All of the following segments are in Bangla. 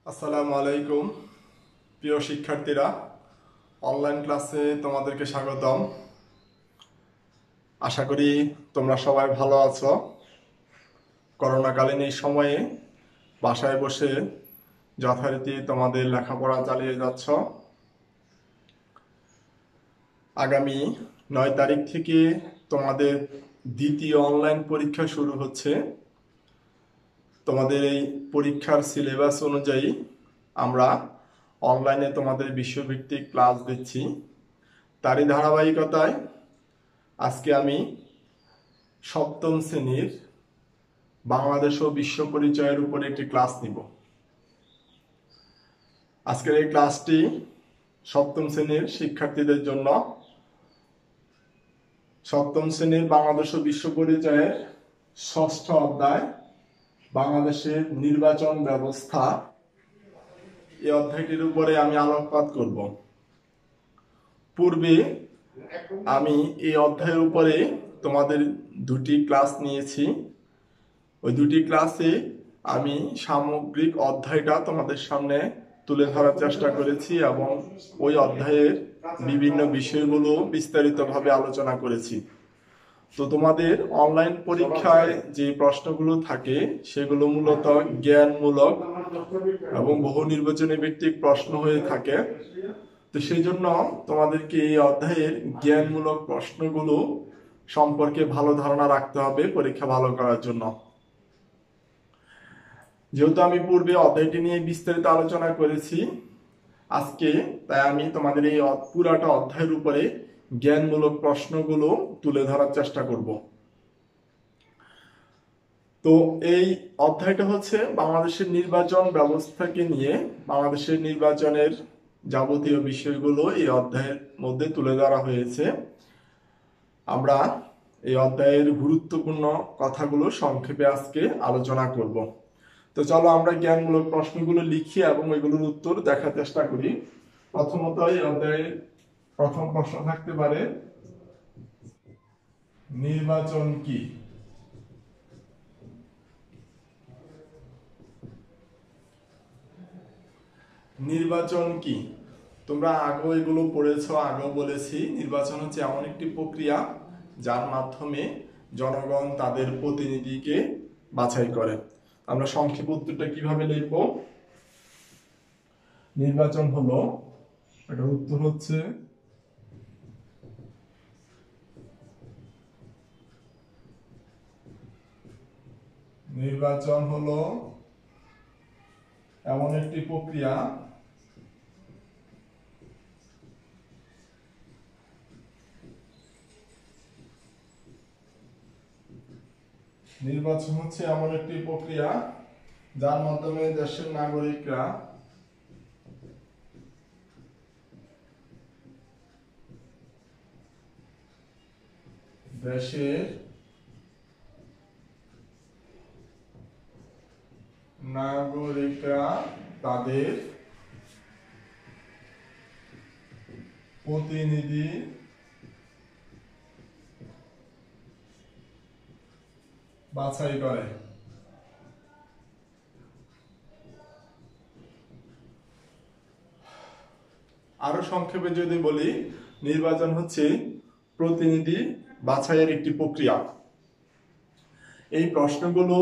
আসসালামু আলাইকুম প্রিয় শিক্ষার্থীরা, অনলাইন ক্লাসে তোমাদেরকে স্বাগতম। আশা করি তোমরা সবাই ভালো আছো। করোনাকালীন এই সময়ে বাসায় বসে যথারীতি তোমাদের লেখাপড়া চালিয়ে যাচ্ছ। আগামী 9 তারিখ থেকে তোমাদের দ্বিতীয় অনলাইন পরীক্ষা শুরু হচ্ছে। তোমাদের এই পরীক্ষার সিলেবাস অনুযায়ী আমরা অনলাইনে তোমাদের বিষয়ভিত্তিক ক্লাস দিচ্ছি। তারই ধারাবাহিকতায় আজকে আমি সপ্তম শ্রেণীর বাংলাদেশ ও বিশ্ব পরিচয়ের উপরে একটি ক্লাস নিব। আজকের এই ক্লাসটি সপ্তম শ্রেণীর শিক্ষার্থীদের জন্য। সপ্তম শ্রেণীর বাংলাদেশ ও বিশ্ব পরিচয়ের ষষ্ঠ অধ্যায় বাংলাদেশের নির্বাচন ব্যবস্থা, এই অধ্যায়টির উপরে আমি আলোকপাত করব। পূর্বে আমি এই অধ্যায়ের উপরে তোমাদের দুটি ক্লাস নিয়েছি। ওই দুটি ক্লাসে আমি সামগ্রিক অধ্যায়টা তোমাদের সামনে তুলে ধরার চেষ্টা করেছি এবং ওই অধ্যায়ের বিভিন্ন বিষয়গুলো বিস্তারিতভাবে আলোচনা করেছি। তো তোমাদের অনলাইন পরীক্ষায় যে প্রশ্নগুলো থাকে সেগুলো মূলত জ্ঞানমূলক এবং বহু নির্বাচনী ভিত্তিক প্রশ্ন হয়ে থাকে। তো সেই জন্য তোমাদেরকে এই অধ্যায়ের জ্ঞানমূলক প্রশ্নগুলো সম্পর্কে ভালো ধারণা রাখতে হবে পরীক্ষা ভালো করার জন্য। যেহেতু আমি পূর্বে অধ্যায়টি নিয়ে বিস্তারিত আলোচনা করেছি, আজকে তাই আমি তোমাদের এই পুরাটা অধ্যায়ের উপরে জ্ঞানমূলক প্রশ্নগুলো তুলে ধরার চেষ্টা করব। তো এই অধ্যায়টা হচ্ছে বাংলাদেশের নির্বাচন ব্যবস্থাকে নিয়ে, বাংলাদেশের নির্বাচনের যাবতীয় বিষয়গুলো এই অধ্যায়ের মধ্যে তুলে ধরা হয়েছে। আমরা এই অধ্যায়ের গুরুত্বপূর্ণ কথাগুলো সংক্ষেপে আজকে আলোচনা করব। তো চলো আমরা জ্ঞানমূলক প্রশ্নগুলো লিখি এবং এগুলোর উত্তর দেখার চেষ্টা করি। প্রথমত এই অধ্যায়ের প্রথম প্রশ্ন থাকতে পারে, নির্বাচন কি? নির্বাচন কি? তোমরা আগেও এগুলো পড়েছো, আগেও বলেছি নির্বাচন হচ্ছে এমন একটি প্রক্রিয়া যার মাধ্যমে জনগণ তাদের প্রতিনিধিকে বাছাই করে। আমরা সংক্ষেপ উত্তরটা কিভাবে লিখব? নির্বাচন হলো, এটার উত্তর হচ্ছে নির্বাচন হলো এমন একটি প্রক্রিয়া নির্বাচন হচ্ছে এমন একটি প্রক্রিয়া যার মাধ্যমে দেশের নাগরিকরা তাদের প্রতিনিধি বাছাই করে। আরো সংক্ষেপে যদি বলি, নির্বাচন হচ্ছে প্রতিনিধি বাছাইয়ের একটি প্রক্রিয়া। এই প্রশ্নগুলো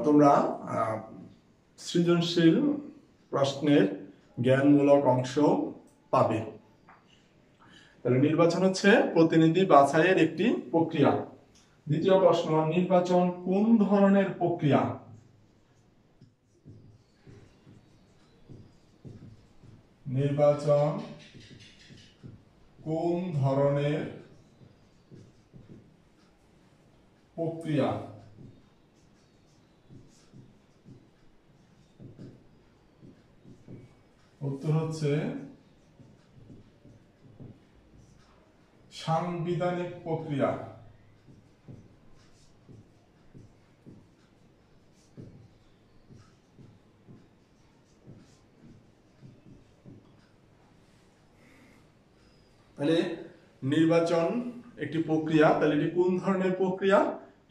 তোমরা সৃজনশীল প্রশ্নের জ্ঞানমূলক অংশ পাবে। তাহলে নির্বাচন হচ্ছে প্রতিনিধি বাছাইয়ের একটি প্রক্রিয়া। দ্বিতীয় প্রশ্ন, নির্বাচন কোন ধরনের প্রক্রিয়া? নির্বাচন কোন ধরনের প্রক্রিয়া? উত্তর হচ্ছে সাংবিধানিক প্রক্রিয়া। তাহলে নির্বাচন একটি প্রক্রিয়া, তাহলে এটি কোন ধরনের প্রক্রিয়া?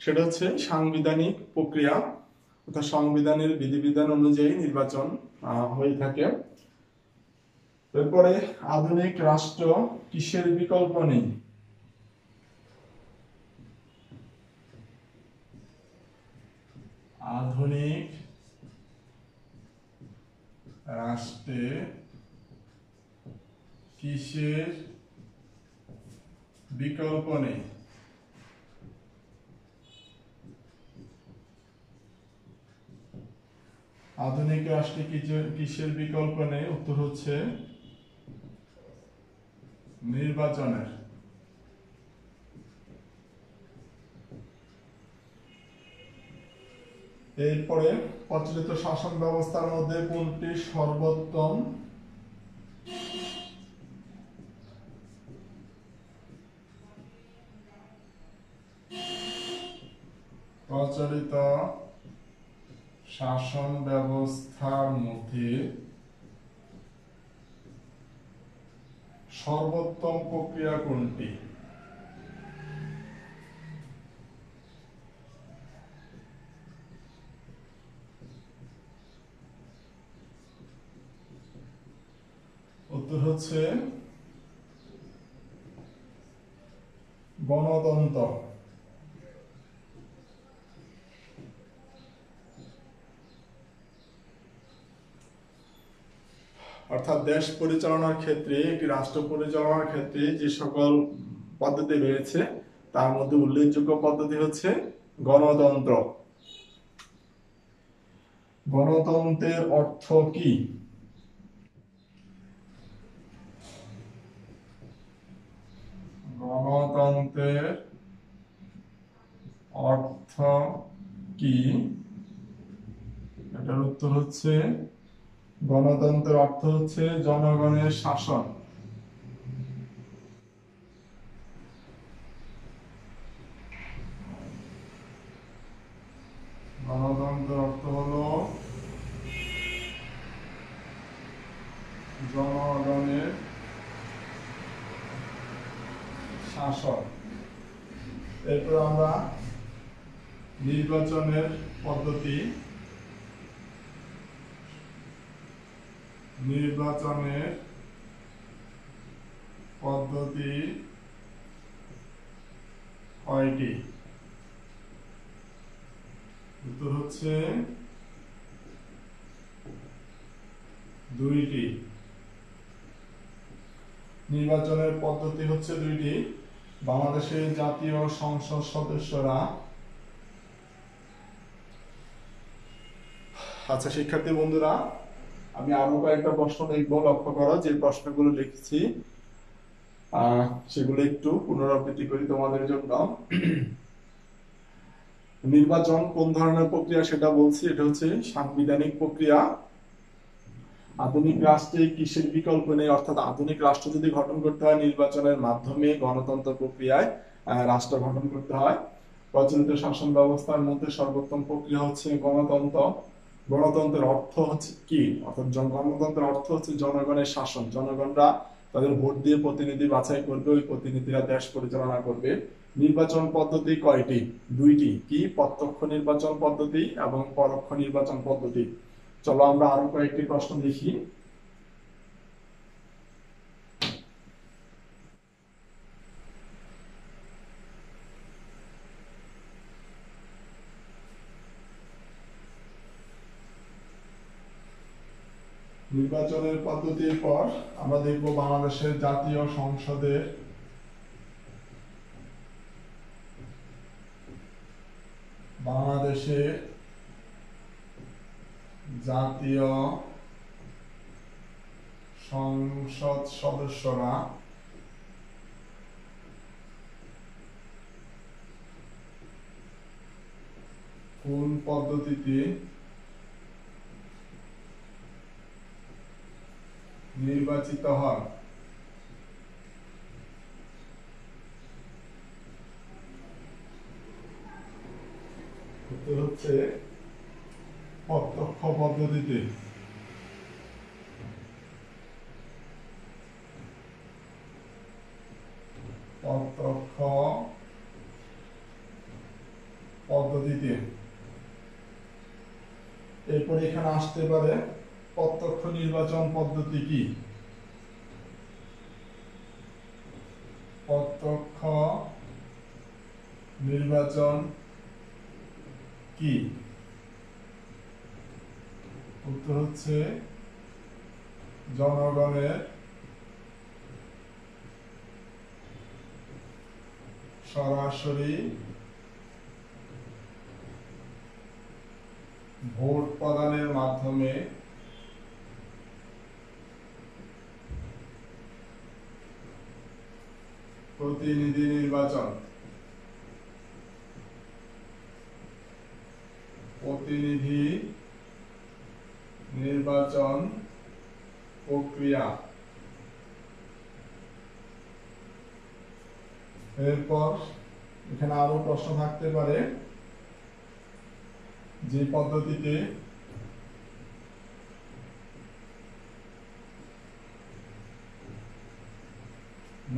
সেটা হচ্ছে সাংবিধানিক প্রক্রিয়া। অর্থাৎ সংবিধানের বিধিবিধান অনুযায়ী নির্বাচন হয়ে থাকে। এরপরে আধুনিক রাষ্ট্র কিসের বিকল্প নেই? আধুনিক রাষ্ট্রে কিসের বিকল্প নেই? আধুনিক রাষ্ট্রে কিসের বিকল্প নেই? উত্তর হচ্ছে নির্বাচনের। এরপরে প্রচলিত শাসন ব্যবস্থার মধ্যে কোনটি সর্বোত্তম? প্রচলিত শাসন ব্যবস্থার মধ্যে সর্বোত্তম প্রক্রিয়া কোনটি? উত্তর হচ্ছে গণতন্ত্র। অর্থাৎ দেশ পরিচালনার ক্ষেত্রে, একটি রাষ্ট্র পরিচালনার ক্ষেত্রে যে সকল পদ্ধতি রয়েছে তার মধ্যে উল্লেখযোগ্য পদ্ধতি হচ্ছে গণতন্ত্র। গণতন্ত্রের অর্থ কি? গণতন্ত্রের অর্থ কি? এটার উত্তর হচ্ছে গণতন্ত্রের অর্থ হচ্ছে জনগণের শাসন। গণতন্ত্রের অর্থ হলো জনগণের শাসন। এরপর আমরা নির্বাচনের পদ্ধতি কয়টি? উত্তর হচ্ছে দুইটি। নির্বাচনের পদ্ধতি হচ্ছে দুইটি। বাংলাদেশের জাতীয় সংসদ সদস্যরা, আচ্ছা শিক্ষার্থী বন্ধুরা, আমি আরো কয়েকটা প্রশ্ন লিখবো, লক্ষ্য করো যে প্রশ্নগুলো লিখেছি সেগুলো একটু পুনরাবৃত্তি করি তোমাদের জন্য। নির্বাচন কোন ধরনের প্রক্রিয়া সেটা বলছি, এটা হচ্ছে সাংবিধানিক প্রক্রিয়া। আধুনিক রাষ্ট্রে কিসের বিকল্প নেই? অর্থাৎ আধুনিক রাষ্ট্র যদি গঠন করতে হয় নির্বাচনের মাধ্যমে গণতন্ত্র প্রক্রিয়ায় রাষ্ট্র গঠন করতে হয়। প্রচলিত শাসন ব্যবস্থার মধ্যে সর্বোত্তম প্রক্রিয়া হচ্ছে গণতন্ত্র। গণতন্ত্রের অর্থ হচ্ছে কি? অর্থাৎ গণতন্ত্রের অর্থ হচ্ছে জনগণের শাসন। জনগণরা তাদের ভোট দিয়ে প্রতিনিধি বাছাই করবে, ওই প্রতিনিধিরা দেশ পরিচালনা করবে। নির্বাচন পদ্ধতি কয়টি? দুইটি। কি? প্রত্যক্ষ নির্বাচন পদ্ধতি এবং পরোক্ষ নির্বাচন পদ্ধতি। চলো আমরা আরো কয়েকটি প্রশ্ন দেখি। নির্বাচনের পদ্ধতির পর আমরা দেখব বাংলাদেশের জাতীয় সংসদের জাতীয় সংসদ সদস্যরা কোন পদ্ধতিতে নির্বাচিত হন? উত্তর হচ্ছে প্রত্যক্ষ পদ্ধতিতে। প্রত্যক্ষ পদ্ধতিতে। এরপরে এখানে আসতে পারে প্রত্যক্ষ নির্বাচন পদ্ধতি কি? প্রত্যক্ষ নির্বাচন কি? উত্তর হচ্ছে জনগণের সরাসরি ভোট প্রদানের মাধ্যমে প্রতিনিধি নির্বাচন প্রক্রিয়া। এরপর এখানে আরো প্রশ্ন থাকতে পারে যে পদ্ধতিতে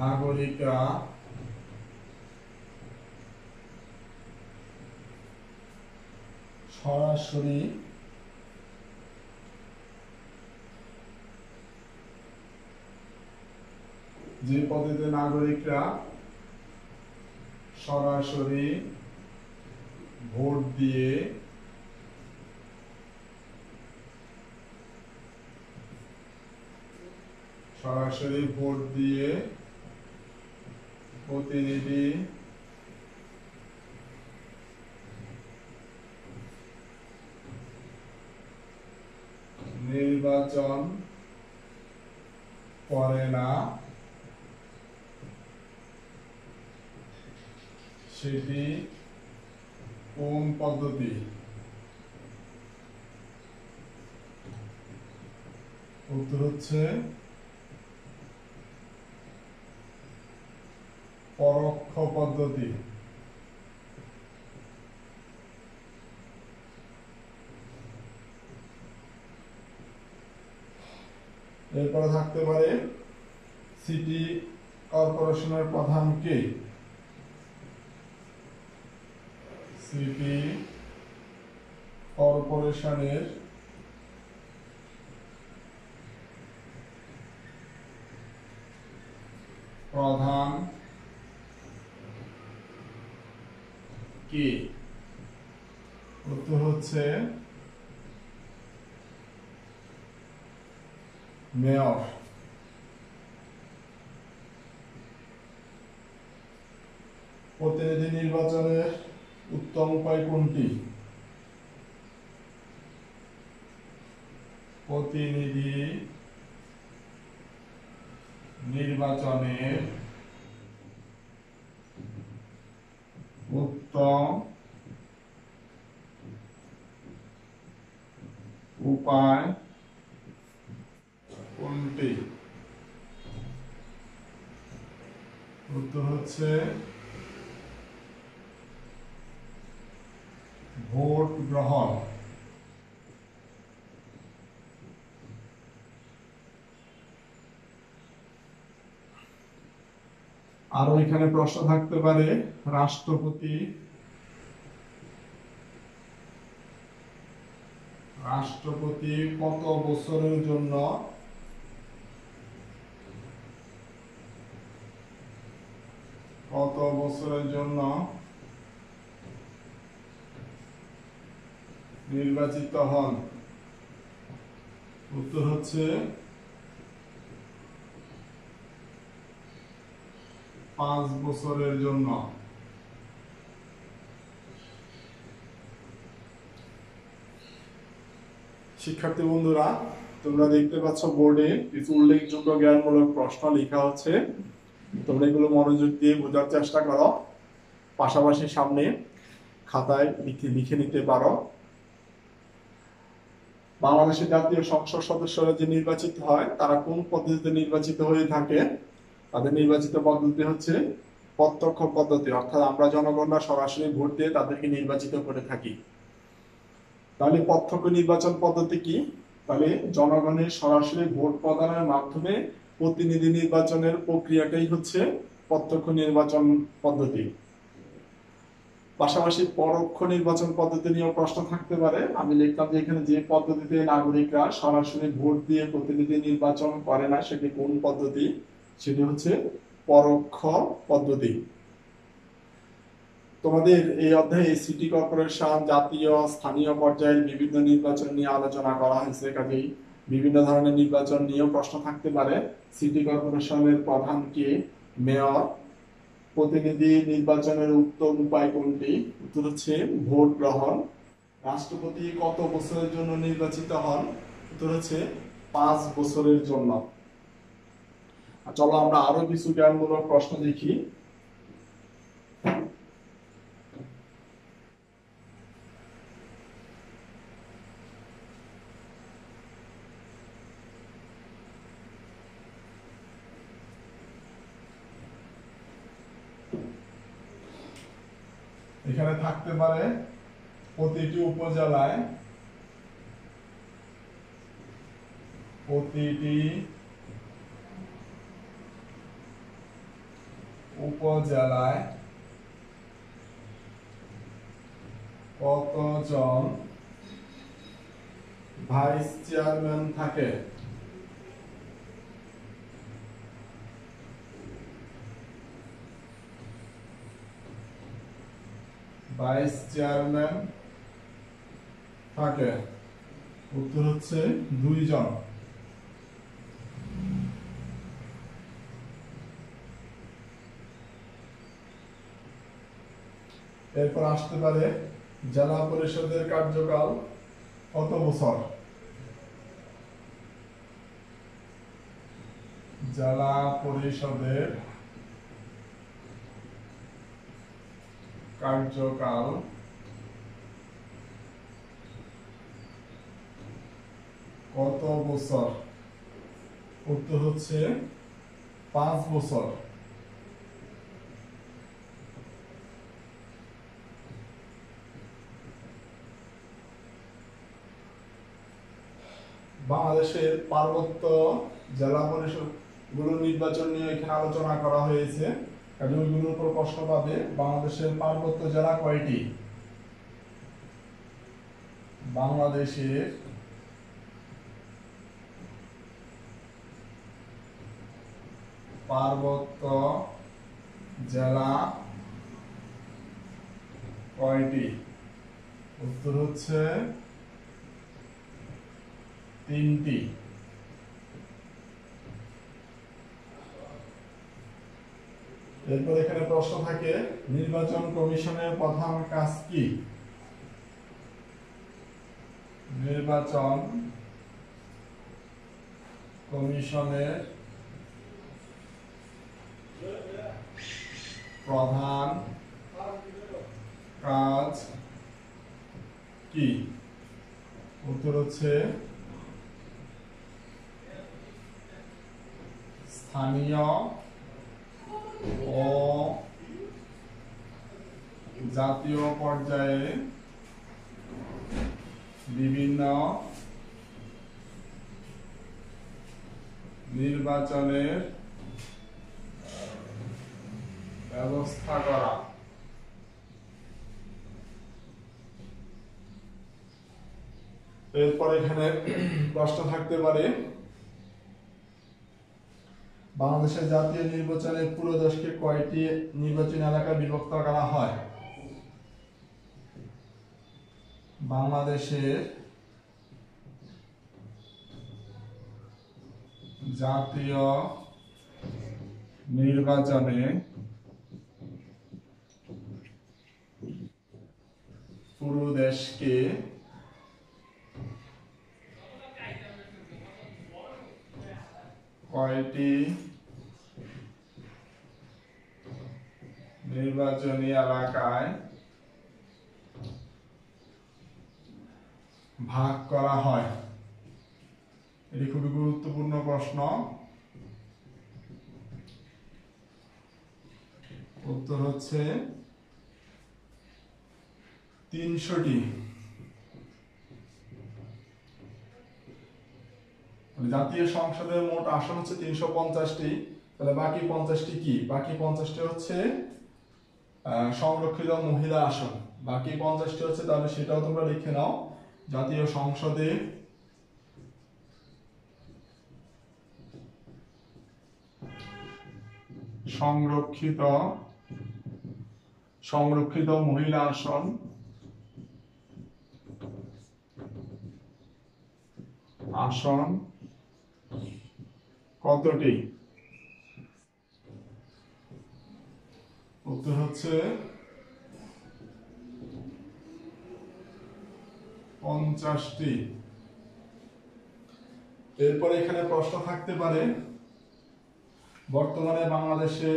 নাগরিকরা সরাসরি ভোট দিয়ে প্রতিনিধি নির্বাচন করে না, সেটি কোন পদ্ধতি? উত্তর হচ্ছে পরোক্ষ পদ্ধতি। এরপরে থাকতে পারে সিটি কর্পোরেশনের প্রধান কে? সিটি কর্পোরেশনের প্রধান কে? উত্তর হচ্ছে মেয়র। প্রতিনিধি নির্বাচনের উত্তম উপায় কোনটি? প্রতিনিধি নির্বাচনের উত্তম উপায় কোনটি? উত্তর হচ্ছে ভোট গ্রহণ। আরো এখানে প্রশ্ন থাকতে পারে রাষ্ট্রপতি কত বছরের জন্য নির্বাচিত হন? উত্তর হচ্ছে 5 বছরের জন্য। শিক্ষার্থী বন্ধুরা, তোমরা দেখতে পাচ্ছ বোর্ডে কিছু উল্লেখযোগ্য জ্ঞানমূলক প্রশ্ন লেখা হচ্ছে। তোমরা এগুলো মনোযোগ দিয়ে বোঝার চেষ্টা করো, পাশাপাশি সামনে খাতায় লিখে নিতে পারো। বাংলাদেশের জাতীয় সংসদ সদস্যরা যে নির্বাচিত হয় তারা কোন পদ্ধতিতে নির্বাচিত হয়ে থাকে? তাদের নির্বাচিত পদ্ধতি হচ্ছে প্রত্যক্ষ পদ্ধতি, অর্থাৎ আমরা জনগণরা সরাসরি ভোট দিয়ে তাদেরকে নির্বাচিত করে থাকি। তাহলে প্রত্যক্ষ নির্বাচন পদ্ধতি কি? তাহলে জনগণের সরাসরি ভোট প্রদানের মাধ্যমে প্রতিনিধি নির্বাচনের প্রক্রিয়াটাই হচ্ছে প্রত্যক্ষ নির্বাচন পদ্ধতি। পাশাপাশি পরোক্ষ নির্বাচন পদ্ধতি নিয়েও প্রশ্ন থাকতে পারে। আমি লিখলাম যে এখানে যে পদ্ধতিতে নাগরিকরা সরাসরি ভোট দিয়ে প্রতিনিধি নির্বাচন করে না সেটি কোন পদ্ধতি, সেটি হচ্ছে পরোক্ষ পদ্ধতি। তোমাদের এই অধ্যায়ে সিটি কর্পোরেশন, জাতীয় স্থানীয় পর্যায়ের বিভিন্ন নির্বাচন নিয়ে আলোচনা করা হয়েছে, কাজেই বিভিন্ন ধরনের নির্বাচন নিয়েও প্রশ্ন থাকতে পারে। সিটি কর্পোরেশনের প্রধান কে? মেয়র। প্রতিনিধি নির্বাচনের উত্তম উপায় কোনটি? উত্তর হচ্ছে ভোট গ্রহণ। রাষ্ট্রপতি কত বছরের জন্য নির্বাচিত হন? উত্তর হচ্ছে 5 বছরের জন্য। চলো আমরা আরো কিছু জ্ঞানমূলক প্রশ্ন দেখি। এখানে থাকতে পারে প্রতিটি উপজেলায় কতজন ভাইস চেয়ারম্যান থাকে? ভাইস চেয়ারম্যান থাকে, উত্তর হচ্ছে 2 জন। এরপর আসতে পারে জেলা পরিষদের কার্যকাল কত বছর? জেলা পরিষদের কার্যকাল কত বছর? উত্তর হচ্ছে 5 বছর। বাংলাদেশের পার্বত্য জেলা পরিষদ গুলোর নির্বাচন নিয়ে এখানে আলোচনা করা হয়েছে, কাজে ওইগুলোর উপর প্রশ্ন পাবে। বাংলাদেশের পার্বত্য জেলা কয়টি? বাংলাদেশের পার্বত্য জেলা কয়টি? উত্তর হচ্ছে 3টি। এরপর এখানে প্রশ্ন থাকে নির্বাচন কমিশনের প্রধান কাজ কি? নির্বাচন কমিশনের প্রধান কাজ কি? উত্তর হচ্ছে স্থানীয় ও জাতীয় পর্যায়ে বিভিন্ন নির্বাচনের ব্যবস্থা করা। এরপর এখানে প্রশ্ন থাকতে পারে বাংলাদেশের জাতীয় নির্বাচনের পুরো দেশকে কয়টি নির্বাচনী এলাকায় বিভক্ত করা হয়? বাংলাদেশের জাতীয় নির্বাচনে পুরো দেশকে কয়টি নির্বাচনী এলাকায় ভাগ করা হয়? এটি খুবই গুরুত্বপূর্ণ প্রশ্ন। উত্তর হচ্ছে 300টি। জাতীয় সংসদের মোট আসন হচ্ছে 350টি, তাহলে বাকি 50টি কি? বাকি 50টি হচ্ছে সংরক্ষিত মহিলা আসন। বাকি 50টি হচ্ছে, তাহলে সেটাও তোমরা লিখে নাও। জাতীয় সংসদে সংরক্ষিত মহিলা আসন কতটি? উত্তর হচ্ছে 50টি। এরপরে এখানে প্রশ্ন থাকতে পারে, বর্তমানে বাংলাদেশে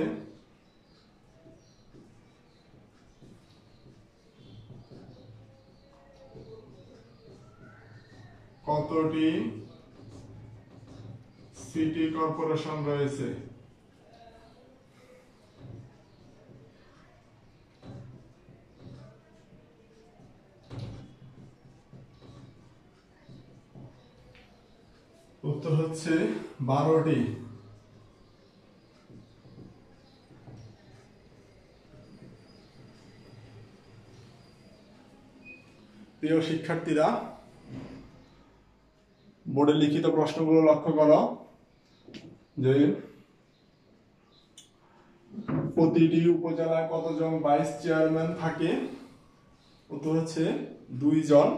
কতটি সিটি কর্পোরেশন রয়েছে? উত্তর হচ্ছে 12টি। প্রিয় শিক্ষার্থীরা, বোর্ডে লিখিত প্রশ্নগুলো লক্ষ্য করো যে প্রতিটি উপজেলায় কতজন ভাইস চেয়ারম্যান থাকে? উত্তর হচ্ছে 2 জন।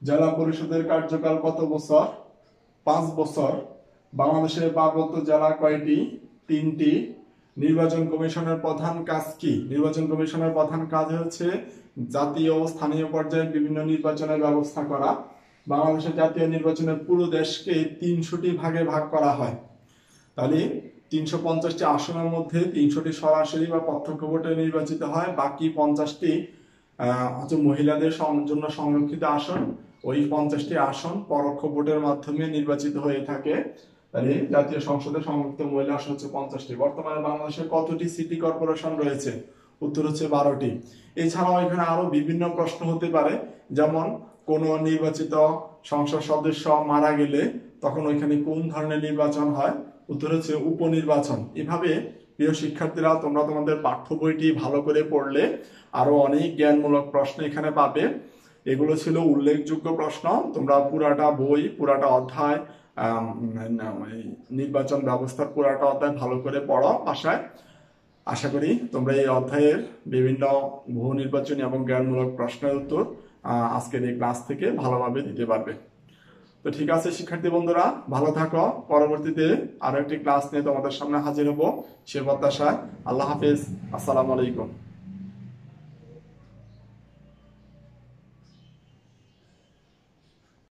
জেলা পরিষদের কার্যকাল কত বছর? 5 বছর। বাংলাদেশের পার্বত্য জেলা কয়টি? 3টি। নির্বাচন কমিশনের প্রধান কাজ কি? নির্বাচন কমিশনের প্রধান কাজ হচ্ছে জাতীয় ও স্থানীয় পর্যায়ে বিভিন্ন নির্বাচনের ব্যবস্থা করা। বাংলাদেশের জাতীয় নির্বাচনের পুরো দেশকে 300টি ভাগে ভাগ করা হয়। তাহলে 350টি আসনের মধ্যে 300টি সরাসরি বা প্রত্যক্ষ ভোটে নির্বাচিত হয়, বাকি 50টি হচ্ছে মহিলাদের জন্য সংরক্ষিত আসন। ওই 50টি আসন পরোক্ষ ভোটের মাধ্যমে নির্বাচিত হয়ে থাকে। তাহলে জাতীয় সংসদে সংরক্ষিত মহিলা আসন হচ্ছে 50টি। বর্তমানে বাংলাদেশে কতটি সিটি কর্পোরেশন রয়েছে? উত্তর হচ্ছে 12টি। এছাড়াও এখানে আরো বিভিন্ন প্রশ্ন হতে পারে, যেমন কোন নির্বাচিত সংসদ সদস্য মারা গেলে তখন ওইখানে কোন ধরনের নির্বাচন হয়? উত্তর হচ্ছে উপনির্বাচন। এভাবে প্রিয় শিক্ষার্থীরা, তোমরা তোমাদের পাঠ্য বইটি ভালো করে পড়লে আরো অনেক জ্ঞানমূলক প্রশ্ন এখানে পাবে। এগুলো ছিল উল্লেখযোগ্য প্রশ্ন। তোমরা পুরাটা বই, পুরাটা অধ্যায়, নির্বাচন ব্যবস্থার পুরাটা অধ্যায় ভালো করে পড়ো বাসায়। আশা করি তোমরা এই অধ্যায়ের বিভিন্ন বহু নির্বাচনী এবং জ্ঞানমূলক প্রশ্নের উত্তর আজকের এই ক্লাস থেকে ভালোভাবে দিতে পারবে। তো ঠিক আছে শিক্ষার্থী বন্ধুরা, ভালো থাকো। পরবর্তীতে আরো একটি ক্লাস নিয়ে তোমাদের সামনে হাজির হব সে প্রত্যাশায়। আল্লাহ হাফেজ। আসসালামু আলাইকুম।